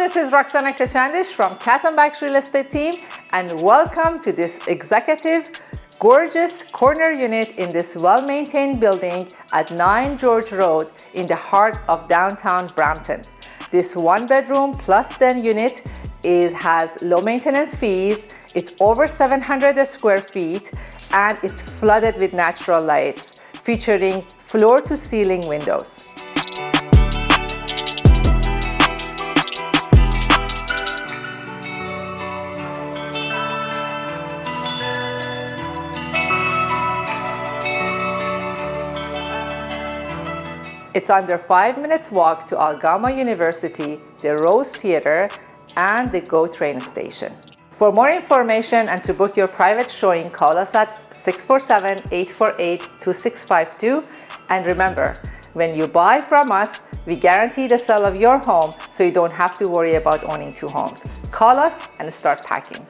this is Roxana Khoshandish from Khatambakhsh Real Estate Team, and welcome to this executive, gorgeous corner unit in this well-maintained building at 9 George Road in the heart of downtown Brampton. This one-bedroom plus den unit has low maintenance fees, it's over 700 square feet, and it's flooded with natural lights, featuring floor-to-ceiling windows. It's under 5 minutes walk to Algama University, the Rose Theatre, and the GO train station. For more information and to book your private showing, call us at 647-848-2652. And remember, when you buy from us, we guarantee the sale of your home, so you don't have to worry about owning two homes. Call us and start packing.